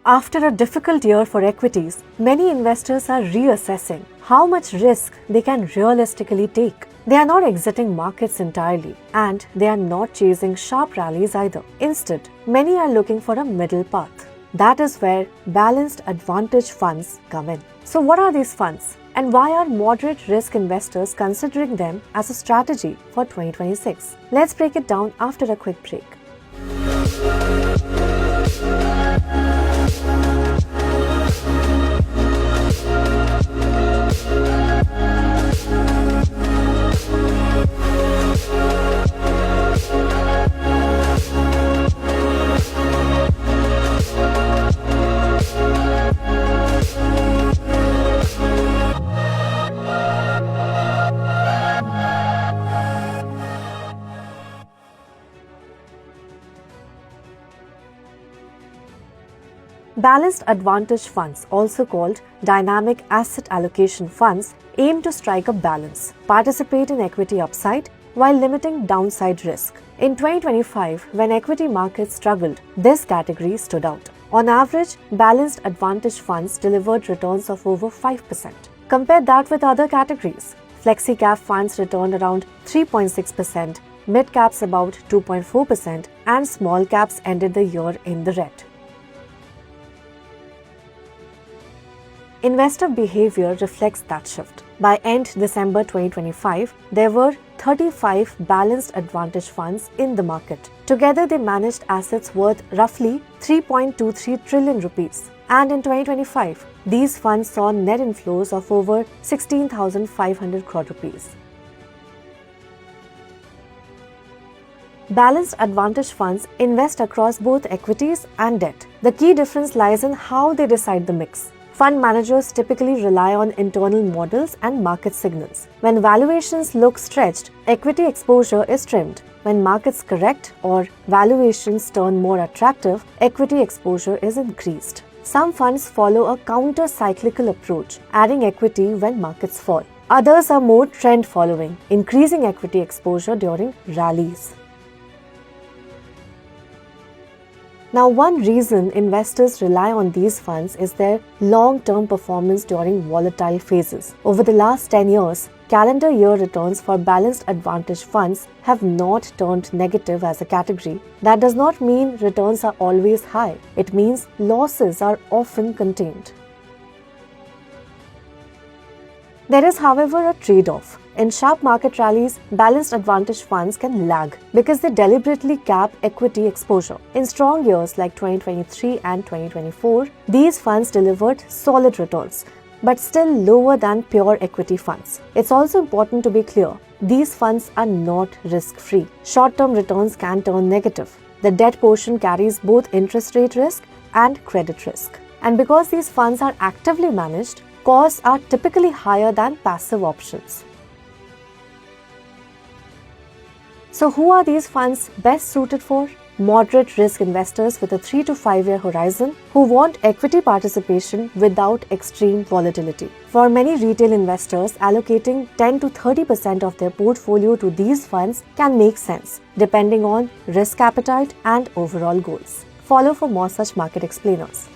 After a difficult year for equities, many investors are reassessing how much risk they can realistically take. They are not exiting markets entirely, and they are not chasing sharp rallies either. Instead, many are looking for a middle path. That is where balanced advantage funds come in. So what are these funds? And why are moderate risk investors considering them as a strategy for 2026? Let's break it down after a quick break. Balanced advantage funds, also called dynamic asset allocation funds, aim to strike a balance, participate in equity upside while limiting downside risk. In 2025, when equity markets struggled, this category stood out. On average, balanced advantage funds delivered returns of over 5%. Compare that with other categories. Flexi-cap funds returned around 3.6%, mid-caps about 2.4%, and small caps ended the year in the red. Investor behavior reflects that shift. By end December 2025, there were 35 balanced advantage funds in the market. Together, they managed assets worth roughly 3.23 trillion rupees. And in 2025, these funds saw net inflows of over 16,500 crore rupees. Balanced advantage funds invest across both equities and debt. The key difference lies in how they decide the mix. Fund managers typically rely on internal models and market signals. When valuations look stretched, equity exposure is trimmed. When markets correct or valuations turn more attractive, equity exposure is increased. Some funds follow a counter-cyclical approach, adding equity when markets fall. Others are more trend-following, increasing equity exposure during rallies. Now, one reason investors rely on these funds is their long-term performance during volatile phases. Over the last 10 years, calendar year returns for balanced advantage funds have not turned negative as a category. That does not mean returns are always high. It means losses are often contained. There is, however, a trade-off. In sharp market rallies, balanced advantage funds can lag because they deliberately cap equity exposure. In strong years like 2023 and 2024, these funds delivered solid returns, but still lower than pure equity funds. It's also important to be clear, these funds are not risk-free. Short-term returns can turn negative. The debt portion carries both interest rate risk and credit risk. And because these funds are actively managed, costs are typically higher than passive options. So who are these funds best suited for? Moderate risk investors with a 3 to 5 year horizon who want equity participation without extreme volatility. For many retail investors, allocating 10 to 30% of their portfolio to these funds can make sense, depending on risk appetite and overall goals. Follow for more such market explainers.